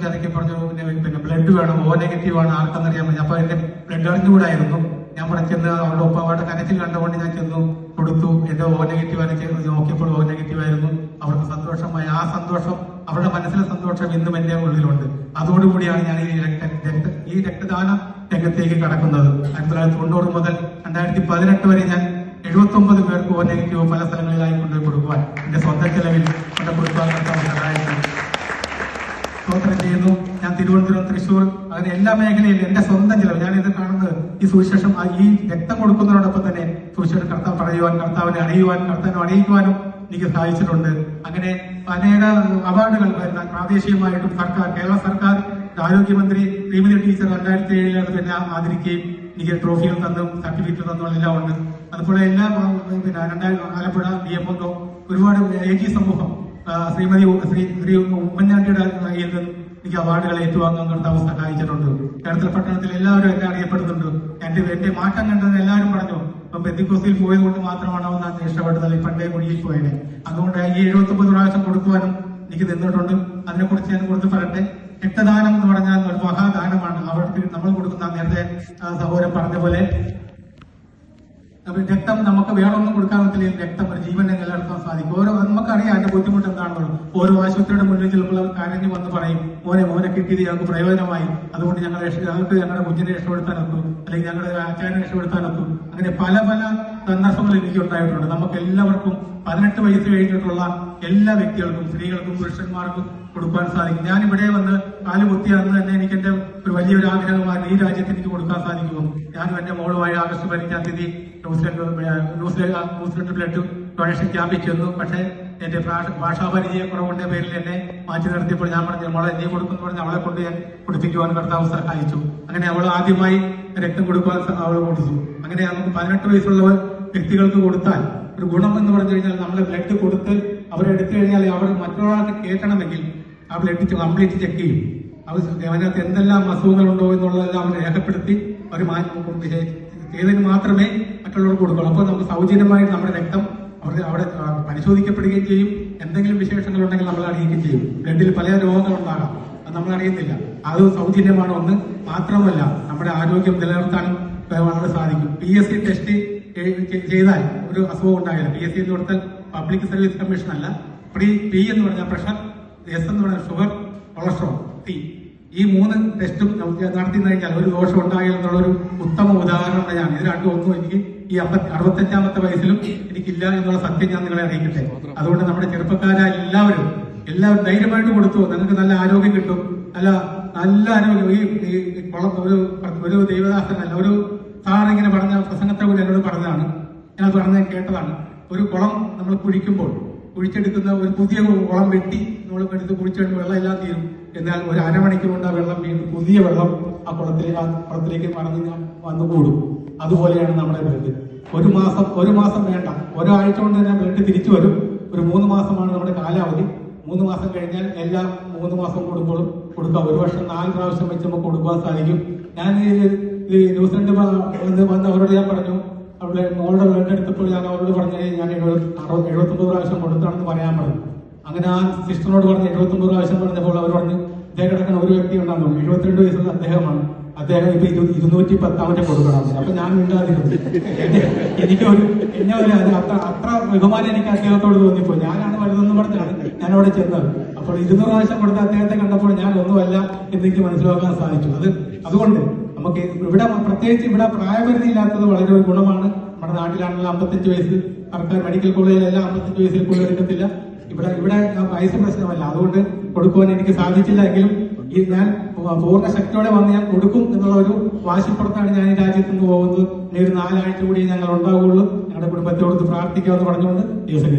ചതക്കി അതൊക്കെ പറഞ്ഞു. പിന്നെ ബ്ലഡ് വേണം, O നെഗറ്റീവ് ആണ്, ആർക്കെന്നറിയാൻ പറ്റും. അപ്പൊ എന്റെ ബ്ലഡ് അറിഞ്ഞുകൂടായിരുന്നു. ഞാൻ ഇവിടെ ചെന്ന് അവരുടെ ഒപ്പം അവരുടെ കരച്ചിൽ കണ്ടുകൊണ്ട് ഞാൻ ചെന്നു കൊടുത്തു. എന്റെ O നെഗറ്റീവ് ആണ് നോക്കിയപ്പോൾ O നെഗറ്റീവ് ആയിരുന്നു. അവർക്ക് സന്തോഷമായി. ആ സന്തോഷം, അവരുടെ മനസ്സിലെ സന്തോഷം ഇന്നും എന്റെ ഉള്ളിലുണ്ട്. അതോടുകൂടിയാണ് ഞാൻ ഈ രക്തദാന രംഗത്തേക്ക് കടക്കുന്നത്. 1990 മുതൽ 2018 വരെ ഞാൻ 79 പേർക്ക് O നെഗറ്റീവ് പല സ്ഥലങ്ങളിലായി കൊണ്ടുപോയി കൊടുക്കുവാൻ എന്റെ സ്വന്തം ചെലവിൽ കൊണ്ട് കൊടുക്കുവാൻ സഹായിച്ചു. സ്തോത്രം ചെയ്യുന്നു. ഞാൻ തിരുവനന്തപുരം, തൃശ്ശൂർ, അങ്ങനെ എല്ലാ മേഖലയിലും എന്റെ സ്വന്തം ചെലവ്. ഞാനിത് കാണുന്നത് ഈ സുവിശേഷം ഈ രക്തം കൊടുക്കുന്നതോടൊപ്പം തന്നെ സുവിശേഷം കർത്താവ് പറയുവാൻ, കർത്താവിനെ അറിയുവാൻ, കർത്താവിനെ അറിയിക്കുവാനും എനിക്ക് സാധിച്ചിട്ടുണ്ട്. അങ്ങനെ അനേക അവാർഡുകൾ പ്രാദേശികമായിട്ടും കേരള സർക്കാർ ആരോഗ്യമന്ത്രി ശ്രീമതി ടീച്ചർ 2007 അത് പിന്നെ ആദരിക്കുകയും എനിക്ക് ട്രോഫികൾ തന്നും സർട്ടിഫിക്കറ്റ് തന്നും എല്ലാം ഉണ്ട്. അതുപോലെ എല്ലാ പിന്നെ ആലപ്പുഴ DMO ഒരുപാട് AG സമൂഹം ശ്രീ ഉമ്മൻചാണ്ടിയുടെ കയ്യിൽ നിന്നും എനിക്ക് അവാർഡുകൾ ഏറ്റുവാങ്ങാൻ കർത്താവ് സഹായിച്ചിട്ടുണ്ട്. കേരളത്തിലെ പട്ടണത്തിൽ എല്ലാവരും എന്നെ അറിയപ്പെടുന്നുണ്ട്. എന്റെ മാറ്റം കണ്ടത് എല്ലാവരും പറഞ്ഞു ഇപ്പം പെന്തിക്കോസ്തിൽ പോയത് കൊണ്ട് മാത്രമാണ് ഞാൻ ഇഷ്ടപ്പെട്ടത്, പണ്ടേ കുഴിയിൽ പോയത്. അതുകൊണ്ട് ഈ 79 പ്രാവശ്യം കൊടുക്കുവാനും എനിക്ക് നിന്നിട്ടുണ്ട്. അതിനെക്കുറിച്ച് ഞാൻ കൂടുതൽ പറയട്ടെ. രക്തദാനം എന്ന് പറഞ്ഞാൽ ഒരു മഹാദാനമാണ്. അവർക്ക് നമ്മൾ കൊടുക്കുന്ന, നേരത്തെ സഹോദരൻ പറഞ്ഞ പോലെ രക്തം നമുക്ക് വേറൊന്നും കൊടുക്കാൻ പറ്റില്ല. രക്തം ഒരു ജീവനെ നിലനിർത്താൻ സാധിക്കും. നമുക്കറിയാം അതിന്റെ ബുദ്ധിമുട്ട് എന്താണെന്നുള്ളത്. ഓരോ ആശുപത്രിയുടെ മുന്നിൽ ചിലപ്പോൾ കരഞ്ഞു വന്ന് പറയും, മോനെ കിട്ടിയത് ഞങ്ങൾക്ക് പ്രയോജനമായി, അതുകൊണ്ട് ഞങ്ങൾക്ക് ഞങ്ങളുടെ കുഞ്ഞിനെ രക്ഷപ്പെടുത്താനൊക്കും, അല്ലെങ്കിൽ ഞങ്ങളുടെ അച്ഛനെ രക്ഷപ്പെടുത്താനൊക്കും. അങ്ങനെ പല പല സന്ദർഭങ്ങൾ എനിക്ക് ഉണ്ടായിട്ടുണ്ട്. നമുക്ക് എല്ലാവർക്കും 18 വയസ്സ് കഴിഞ്ഞിട്ടുള്ള എല്ലാ വ്യക്തികൾക്കും, സ്ത്രീകൾക്കും പുരുഷന്മാർക്കും കൊടുക്കാൻ സാധിക്കും. ഞാൻ ഇവിടെ വന്ന് കാല് കുത്തിയാന്ന് തന്നെ എനിക്ക് എന്റെ ഒരു വലിയൊരു ആഗ്രഹമാണ് ഈ രാജ്യത്ത് എനിക്ക് കൊടുക്കാൻ സാധിക്കുമോ. ഞാനും എന്റെ മോളുമായി ആഗസ്റ്റ് 15-ാം തീയതി ന്യൂസിലൻഡ് ബ്ലഡ് ഡൊണേഷൻ ക്യാമ്പിൽ ചെന്നു. പക്ഷേ എന്റെ ഭാഷാപരിചയക്കുറവിന്റെ പേരിൽ എന്നെ മാറ്റി നിർത്തിയപ്പോൾ ഞാൻ പറഞ്ഞു, മോളെ നീ കൊടുക്കുന്നു പറഞ്ഞ് അവളെ കൊണ്ട് ഞാൻ കൊടുപ്പിക്കുവാൻ കർത്താവ് സഹായിച്ചു. അങ്ങനെ അവൾ ആദ്യമായി രക്തം കൊടുക്കുവാൻ അവൾ കൊടുത്തു. അങ്ങനെ നമുക്ക് 18 വയസ്സുള്ള വ്യക്തികൾക്ക് കൊടുത്താൽ ഒരു ഗുണം എന്ന് പറഞ്ഞു കഴിഞ്ഞാൽ, നമ്മൾ ബ്ലഡ് കൊടുത്ത് അവരെടുത്തു കഴിഞ്ഞാൽ അവർ മറ്റൊരാൾക്ക് കേൾക്കണമെങ്കിൽ ആ ബ്ലഡ് കംപ്ലീറ്റ് ചെക്ക് ചെയ്യും. അതിനകത്ത് എന്തെല്ലാം അസുഖങ്ങളുണ്ടോ എന്നുള്ളതെല്ലാം അവർ രേഖപ്പെടുത്തി അവർ ചെയ്തതിന് മാത്രമേ മറ്റുള്ളവർക്ക് കൊടുക്കുള്ളൂ. അപ്പോൾ നമുക്ക് സൗജന്യമായി നമ്മുടെ രക്തം അവിടെ പരിശോധിക്കപ്പെടുകയും ചെയ്യും. എന്തെങ്കിലും വിശേഷങ്ങൾ ഉണ്ടെങ്കിൽ നമ്മൾ അറിയിക്കുകയും ചെയ്യും. ബ്ലഡിൽ പല രോഗങ്ങളുണ്ടാകാം, അത് നമ്മൾ അറിയുന്നില്ല. അത് സൗജന്യമാണ്. ഒന്ന് മാത്രമല്ല, നമ്മുടെ ആരോഗ്യം നിലനിർത്താനും വളരെ സാധിക്കും. PSC ടെസ്റ്റ് ചെയ്താൽ ഒരു അസുഖം ഉണ്ടായാലും, PSC എന്ന് കൊടുത്താൽ പബ്ലിക് സർവീസ് കമ്മീഷൻ അല്ല, P എന്ന് പറഞ്ഞാൽ പ്രഷർ, S എന്ന് പറഞ്ഞാൽ ഷുഗർ, കൊളസ്ട്രോൾ, T, ഈ 3 ടെസ്റ്റും നടത്തി കഴിഞ്ഞാൽ ഒരു ദോഷം ഉണ്ടായാൽ എന്നുള്ളൊരു ഉത്തമ ഉദാഹരണമാണ് ഞാൻ. ഇത് രണ്ടും ഒന്നും എനിക്ക് ഈ 65-ാമത്തെ വയസ്സിലും എനിക്കില്ല എന്നുള്ള സത്യം ഞാൻ നിങ്ങളെ അറിയിക്കട്ടെ. അതുകൊണ്ട് നമ്മുടെ ചെറുപ്പക്കാരായ എല്ലാവരും ധൈര്യമായിട്ട് കൊടുത്തു. നിങ്ങൾക്ക് നല്ല ആരോഗ്യം കിട്ടും. നല്ല ആരോഗ്യം. ഒരു ദൈവദാസനല്ല, ഒരു സാറിങ്ങനെ പറഞ്ഞ പ്രസംഗത്തെ കൂടി എന്നോട് പറഞ്ഞതാണ്. ഞാൻ കേട്ടതാണ്. ഒരു കുളം നമ്മൾ കുഴിച്ചെടുക്കുന്ന ഒരു പുതിയ കുളം വെട്ടി നമ്മൾ എടുത്ത് കുഴിച്ചെടുത്ത് വെള്ളം എല്ലാം തീരും. എന്നാൽ ഒരു അരമണിക്കൂർ കൊണ്ട് ആ വെള്ളം വീണ്ടും പുതിയ വെള്ളം ആ കുളത്തിലേക്ക് വന്നുകൂടും. അതുപോലെയാണ് നമ്മുടെ ബ്ലഡ്. ഒരു മാസം വേണ്ട, ഒരാഴ്ച കൊണ്ട് തന്നെ ബ്ലഡ് തിരിച്ചു വരും. ഒരു 3 മാസമാണ് നമ്മുടെ കാലാവധി. 3 മാസം കഴിഞ്ഞാൽ എല്ലാം 3 മാസം കൂടുമ്പോഴും കൊടുക്കാം. ഒരു വർഷം 4 പ്രാവശ്യം വെച്ച് നമുക്ക് കൊടുക്കാൻ സാധിക്കും. ഞാൻ ന്യൂസിലൻഡ് വന്ന് അവരോട് ഞാൻ പറഞ്ഞു, അവിടെ മോളുടെ ബ്ലഡ് എടുത്തപ്പോൾ ഞാൻ അവരോട് പറഞ്ഞു, ഞാൻ 79 പ്രാവശ്യം കൊടുത്താണെന്ന് പറയാൻ പറഞ്ഞു. അങ്ങനെ ആ സിസ്റ്ററിനോട് പറഞ്ഞ് 79 പ്രാവശ്യം പറഞ്ഞപ്പോൾ അവർ പറഞ്ഞു, ഇദ്ദേഹം കിടക്കുന്ന ഒരു വ്യക്തി ഉണ്ടാകുന്നു, 72 വയസ്സുള്ള അദ്ദേഹമാണ്, അദ്ദേഹം ഇപ്പൊ 210 കൊടുക്കണം. അപ്പൊ ഞാൻ മിണ്ടാതിരുന്നു. അത്ര ബഹുമാനം എനിക്ക് അദ്ദേഹത്തോട് തോന്നിപ്പോ. ഞാനാണ് വലുതെന്ന് പറഞ്ഞാണ് ഞാൻ അവിടെ ചെന്നത്. അപ്പോൾ 200 പ്രാവശ്യം കൊടുത്ത അദ്ദേഹത്തെ കണ്ടപ്പോൾ ഞാൻ ഒന്നുമല്ല എന്നെനിക്ക് മനസ്സിലാക്കാൻ സാധിച്ചു. അതുകൊണ്ട് നമുക്ക് പ്രത്യേകിച്ച് ഇവിടെ പ്രായപരിധി ഇല്ലാത്തത് വളരെ ഒരു ഗുണമാണ്. നമ്മുടെ നാട്ടിലാണെങ്കിൽ 55 വയസ്സ്, സർക്കാർ മെഡിക്കൽ കോളേജിലെല്ലാം 55 വയസ്സിൽ കൂടുതൽ എടുക്കത്തില്ല. ഇവിടെ വയസ്സ് പ്രശ്നമല്ല. അതുകൊണ്ട് കൊടുക്കുവാൻ എനിക്ക് സാധിച്ചില്ല എങ്കിലും ഞാൻ പൂർണ്ണ ശക്തിയോടെ വന്ന് ഞാൻ കൊടുക്കും എന്നുള്ള ഒരു വാശിപ്പുറത്താണ് ഞാൻ ഈ രാജ്യത്ത് നിന്ന് പോകുന്നത്. ഒരു 4 ആഴ്ച കൂടി ഞങ്ങൾ ഉണ്ടാവുകയുള്ളൂ. ഞങ്ങളുടെ കുടുംബത്തോട് പ്രാർത്ഥിക്കാമെന്ന് പറഞ്ഞുകൊണ്ട് ദിവസം